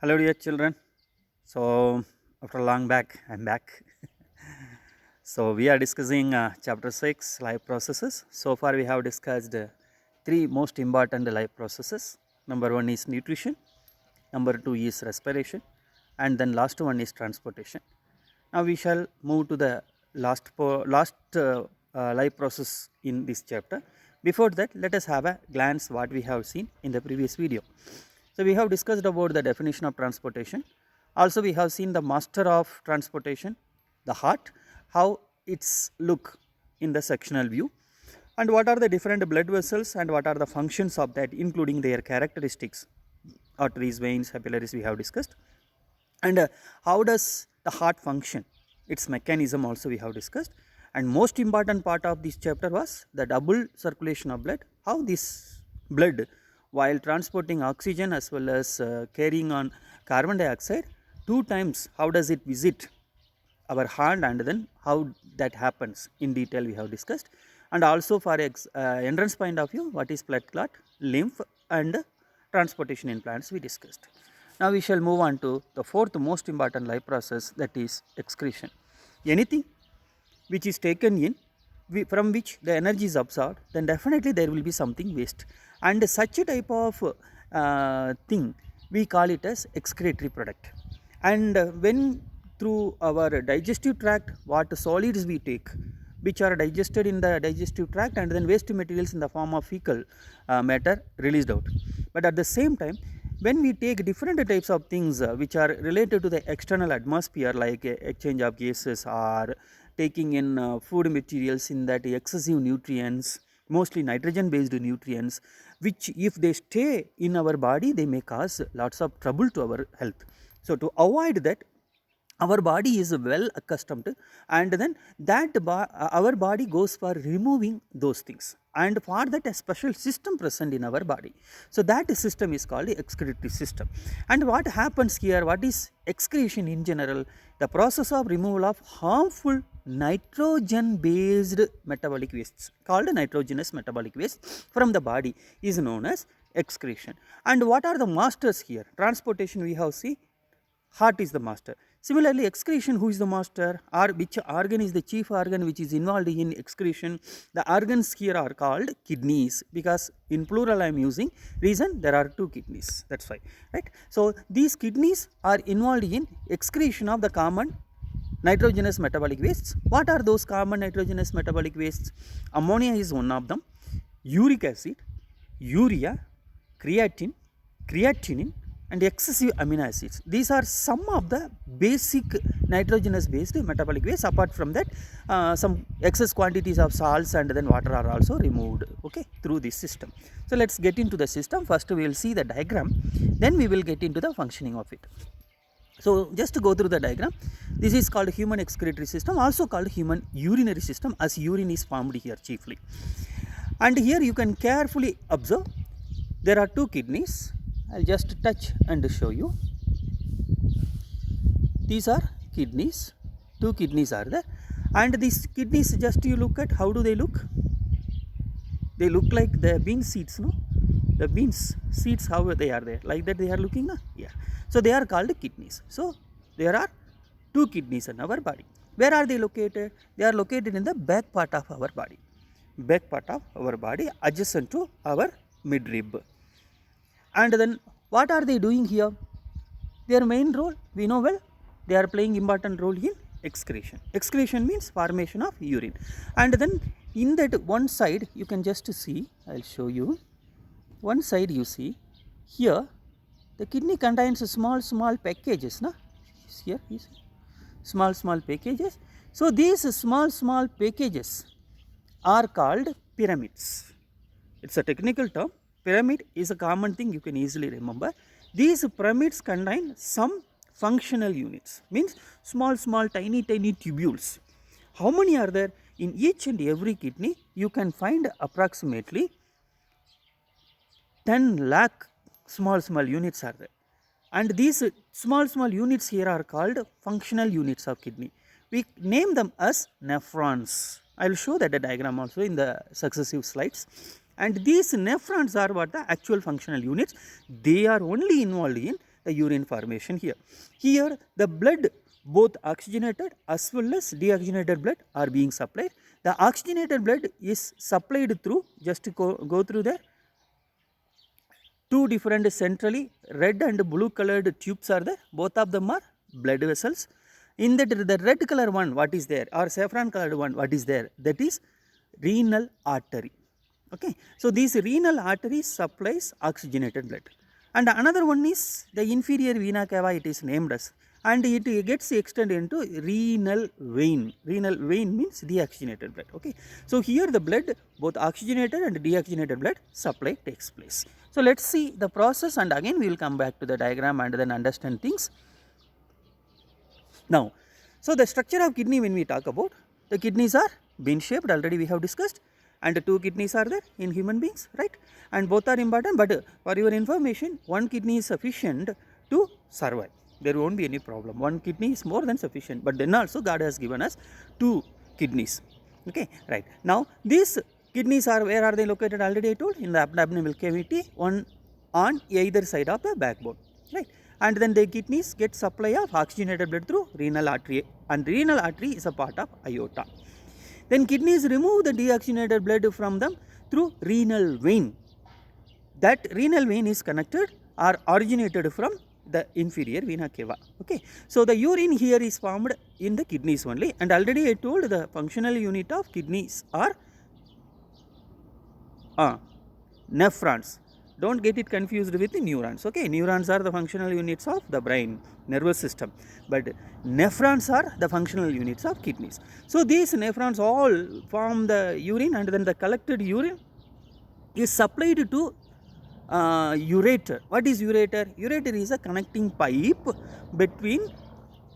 Hello, dear children. So, after a long back, I'm back. So, we are discussing chapter 6 life processes. So far, we have discussed three most important life processes. Number one is nutrition, number two is respiration, and then last one is transportation. Now, we shall move to the last life process in this chapter. Before that, let us have a glance what we have seen in the previous video. So, we have discussed about the definition of transportation. Also, we have seen the master of transportation, the heart, how its look in the sectional view, and what are the different blood vessels and what are the functions of that, including their characteristics. Arteries, veins, capillaries we have discussed, and how does the heart function, its mechanism also we have discussed. And most important part of this chapter was the double circulation of blood, how this blood, while transporting oxygen as well as carrying on carbon dioxide, two times how does it visit our heart, and then how that happens in detail we have discussed. And also for entrance point of view, what is blood clot, lymph, and transportation in plants we discussed. Now we shall move on to the fourth most important life process, that is excretion. Anything which is taken in, from which the energy is absorbed, then definitely there will be something waste, and such a type of thing we call it as excretory product. And when through our digestive tract, what solids we take, which are digested in the digestive tract, and then waste materials in the form of fecal matter released out. But at the same time, when we take different types of things which are related to the external atmosphere, like exchange of gases or taking in food materials in that excessive nutrients, mostly nitrogen based nutrients, which if they stay in our body, they may cause lots of trouble to our health. So to avoid that, our body is well accustomed, and then our body goes for removing those things, and for that a special system present in our body. So that system is called the excretory system. And what happens here, what is excretion in general? The process of removal of harmful nitrogen based metabolic wastes, called nitrogenous metabolic waste, from the body is known as excretion. And what are the masters here? Transportation we have seen, heart is the master. Similarly, excretion, who is the master, or which organ is the chief organ which is involved in excretion? The organs here are called kidneys, because in plural I am using, reason there are two kidneys, that's why, right? So these kidneys are involved in excretion of the common nitrogenous metabolic wastes. What are those common nitrogenous metabolic wastes? Ammonia is one of them, uric acid, urea, creatinine, and excessive amino acids. These are some of the basic nitrogenous based metabolic waste. Apart from that, some excess quantities of salts and then water are also removed, okay, through this system. So let's get into the system. First we will see the diagram, then we will get into the functioning of it. So just to go through the diagram, this is called human excretory system, also called human urinary system, as urine is formed here chiefly. And here you can carefully observe, there are two kidneys. I'll just touch and show you. These are kidneys, two kidneys are there, and these kidneys, just you look at, how do they look? They look like the bean seeds, no? The beans seeds, how they are there, like that they are looking, no? Yeah. So they are called kidneys. So there are two kidneys in our body. Where are they located? They are located in the back part of our body. Back part of our body, adjacent to our midrib. And then what are they doing here? Their main role, we know well, they are playing important role in excretion. Excretion means formation of urine. And then in that one side, you can just see, I'll show you. One side you see, here the kidney contains small packages, no? Here is small packages. So these small packages are called pyramids. It's a technical term. Pyramid is a common thing, you can easily remember. These pyramids contain some functional units, means small tiny tubules. How many are there? In each and every kidney you can find approximately 10 lakh small units are there. And these small units here are called functional units of kidney. We name them as nephrons. I will show that the diagram also in the successive slides. And these nephrons are what the actual functional units. They are only involved in the urine formation here. Here the blood, both oxygenated as well as deoxygenated blood are being supplied. The oxygenated blood is supplied through, just to go through there, two different centrally red and blue colored tubes are there, both of them are blood vessels. In that, the red color one, what is there, or saffron colored one, what is there, that is renal artery. Okay. So, this renal artery supplies oxygenated blood, and another one is the inferior vena cava, it is named as, and it gets extended into renal vein. Renal vein means deoxygenated blood. Okay. So, here the blood, both oxygenated and deoxygenated blood supply takes place. So, let us see the process, and again we will come back to the diagram and then understand things. Now, so the structure of kidney, when we talk about, the kidneys are bean shaped, already we have discussed, and two kidneys are there in human beings, right, and both are important, but for your information, one kidney is sufficient to survive, there won't be any problem. One kidney is more than sufficient, but then also God has given us two kidneys. Okay, right. Now, these kidneys are, where are they located, already I told, in the abdominal cavity, one on either side of the backbone, right. And then the kidneys get supply of oxygenated blood through renal artery, and renal artery is a part of aorta. Then kidneys remove the deoxygenated blood from them through renal vein. That renal vein is connected or originated from the inferior vena cava. Okay. So, the urine here is formed in the kidneys only, and already I told the functional unit of kidneys are nephrons. Don't get it confused with the neurons. Okay, neurons are the functional units of the brain, nervous system, but nephrons are the functional units of kidneys. So, these nephrons all form the urine, and then the collected urine is supplied to ureter. What is ureter? Ureter is a connecting pipe between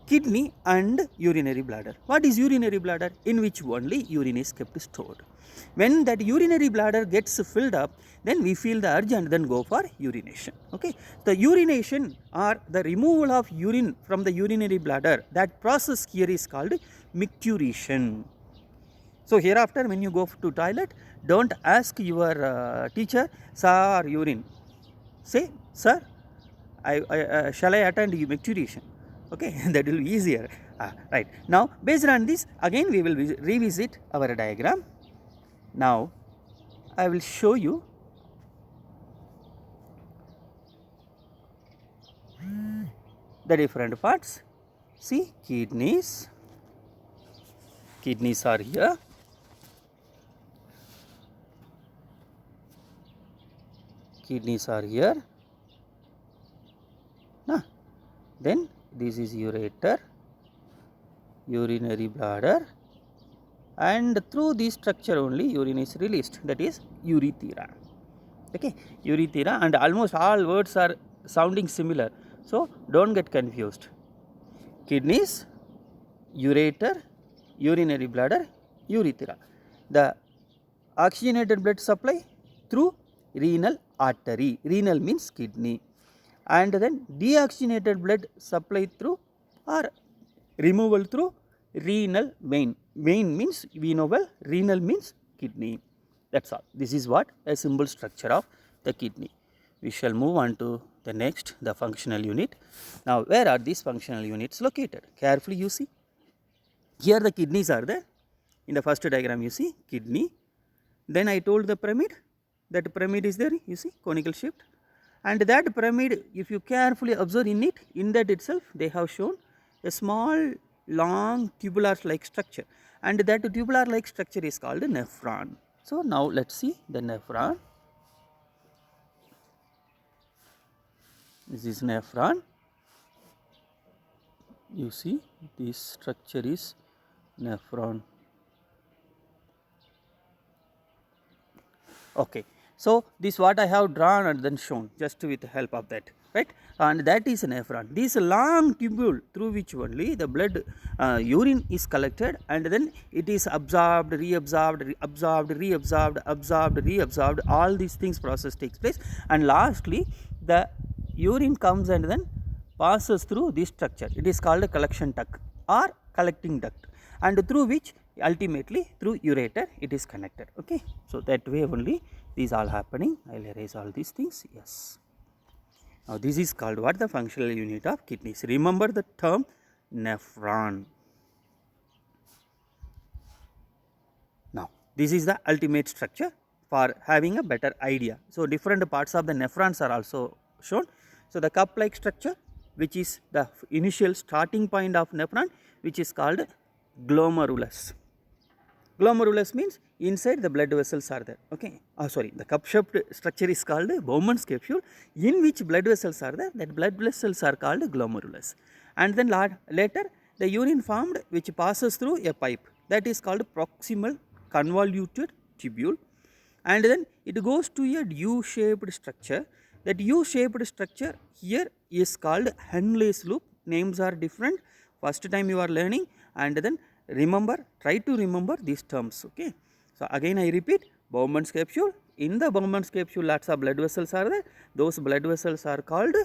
kidney and urinary bladder. What is urinary bladder? In which only urine is kept stored. When that urinary bladder gets filled up, then we feel the urge and then go for urination. Okay. The urination, or the removal of urine from the urinary bladder, that process here is called micturition. So, hereafter when you go to toilet, don't ask your teacher, sir, urine. Say, sir, shall I attend micturition? Okay, that will be easier. Right. Now, based on this, again we will revisit our diagram. Now, I will show you the different parts. See, kidneys are here, then this is ureter, urinary bladder, and through this structure only urine is released, that is urethra. Okay, urethra, and almost all words are sounding similar, so don't get confused. Kidneys, ureter, urinary bladder, urethra. The oxygenated blood supply through renal artery, renal means kidney, and then deoxygenated blood supply through or removal through renal vein. Vein means we know well, renal means kidney. That's all. This is what a simple structure of the kidney. We shall move on to the next, the functional unit. Now, where are these functional units located? Carefully you see. Here the kidneys are there. In the first diagram you see kidney. Then I told the pyramid, that pyramid is there, you see, conical shaped. And that pyramid, if you carefully observe in it, in that itself they have shown a small long tubular like structure, and that tubular like structure is called nephron. So, now let us see the nephron. This is nephron. You see, this structure is nephron. Okay. So, this what I have drawn and then shown just with the help of that, right, and that is a nephron. This long tubule through which only the blood urine is collected, and then it is absorbed, reabsorbed, absorbed, reabsorbed, absorbed, reabsorbed, all these things process takes place, and lastly the urine comes and then passes through this structure. It is called a collection duct or collecting duct, and through which ultimately through ureter it is connected. Okay. So, that way only these all happening. I will erase all these things. Yes. Now this is called what? The functional unit of kidneys. Remember the term nephron. Now this is the ultimate structure for having a better idea. So different parts of the nephrons are also shown. So the cup like structure, which is the initial starting point of nephron, which is called glomerulus. Glomerulus means inside the blood vessels are there. Okay. The cup shaped structure is called Bowman's capsule, in which blood vessels are there. That blood vessels are called glomerulus. And then later the urine formed, which passes through a pipe, that is called proximal convoluted tubule, and then it goes to a U-shaped structure. That U-shaped structure here is called Henle's loop. Names are different. First time you are learning, and then try to remember these terms. Okay. So again I repeat, Bowman's capsule. In the Bowman's capsule, lots of blood vessels are there. Those blood vessels are called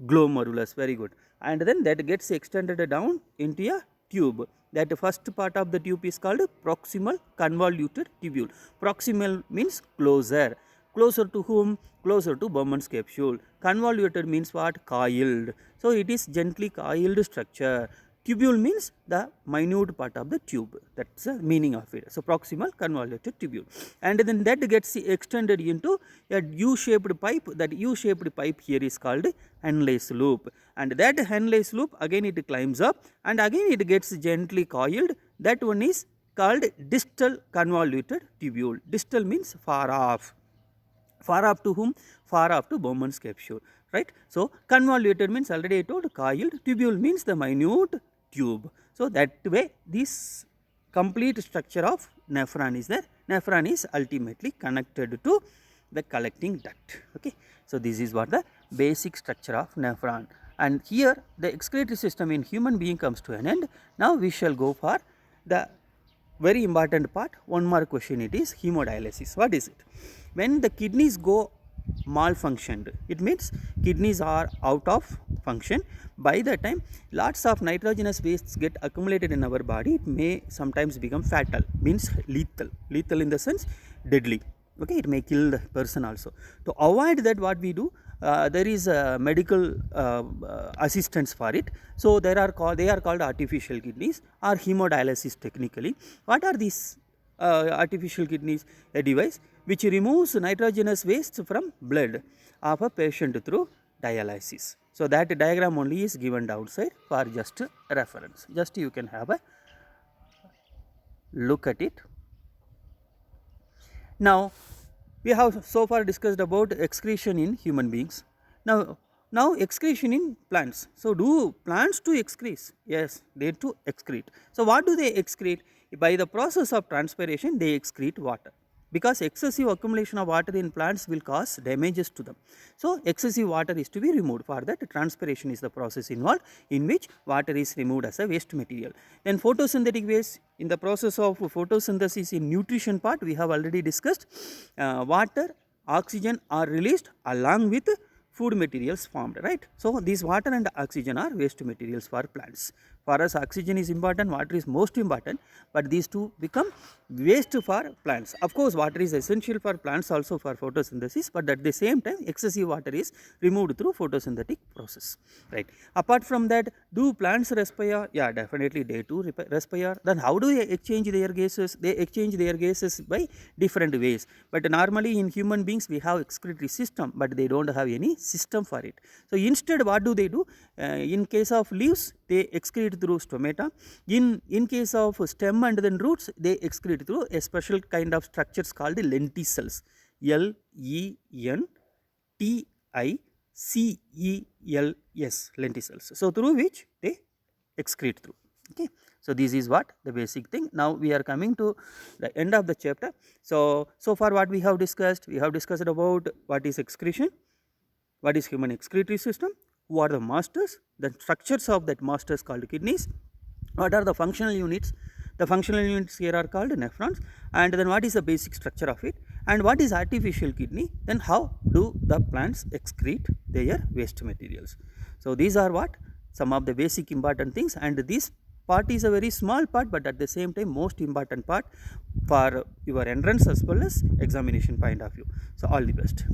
glomerulus. Very good. And then that gets extended down into a tube. That first part of the tube is called proximal convoluted tubule. Proximal means closer. Closer to whom? Closer to Bowman's capsule. Convoluted means what? Coiled. So it is gently coiled structure. Tubule means the minute part of the tube. That's the meaning of it. So proximal convoluted tubule. And then that gets extended into a U-shaped pipe. That U-shaped pipe here is called Henle's loop. And that Henle's loop, again it climbs up and again it gets gently coiled. That one is called distal convoluted tubule. Distal means far off. Far off to whom? Far off to Bowman's capsule. Right. So convoluted means, already I told, coiled. Tubule means the minute tube. So that way this complete structure of nephron is there. Nephron is ultimately connected to the collecting duct. Okay. So this is what the basic structure of nephron. And here the excretory system in human being comes to an end. Now we shall go for the very important part. One more question, it is hemodialysis. What is it? When the kidneys go malfunctioned, it means kidneys are out of function. By the time lots of nitrogenous wastes get accumulated in our body, it may sometimes become fatal, means lethal. Lethal in the sense deadly. Okay, it may kill the person also. To avoid that, what we do, there is medical assistance for it. So they are called artificial kidneys or hemodialysis technically. What are these artificial kidneys? A device which removes nitrogenous wastes from blood of a patient through dialysis. So that diagram only is given downside for just reference. Just you can have a look at it. Now we have so far discussed about excretion in human beings. Now excretion in plants. So do plants to excrete? Yes, they to excrete. So what do they excrete? By the process of transpiration, they excrete water, because excessive accumulation of water in plants will cause damages to them. So excessive water is to be removed. For that, transpiration is the process involved, in which water is removed as a waste material. Then photosynthetic waste. In the process of photosynthesis in nutrition part, we have already discussed, water, oxygen are released along with food materials formed, right? So these water and oxygen are waste materials for plants. For us, oxygen is important, water is most important, but these two become waste for plants. Of course, water is essential for plants also for photosynthesis, but at the same time excessive water is removed through photosynthetic process, right? Apart from that, do plants respire? Yeah, definitely they too respire. Then how do they exchange their gases? They exchange their gases by different ways, but normally in human beings we have excretory system, but they don't have any system for it. So instead, what do they do? In case of leaves, they excrete through stomata. In case of stem and then roots, they excrete through a special kind of structures called lenticels. Lenticels, lenticels. So through which they excrete through. Okay. So this is what the basic thing. Now we are coming to the end of the chapter. So far what we have discussed about what is excretion, what is human excretory system, who are the masters, the structures of that masters called kidneys, what are the functional units. The functional units here are called nephrons, and then what is the basic structure of it, and what is artificial kidney, then how do the plants excrete their waste materials. So these are what some of the basic important things, and this part is a very small part, but at the same time most important part for your entrance as well as examination point of view. So all the best.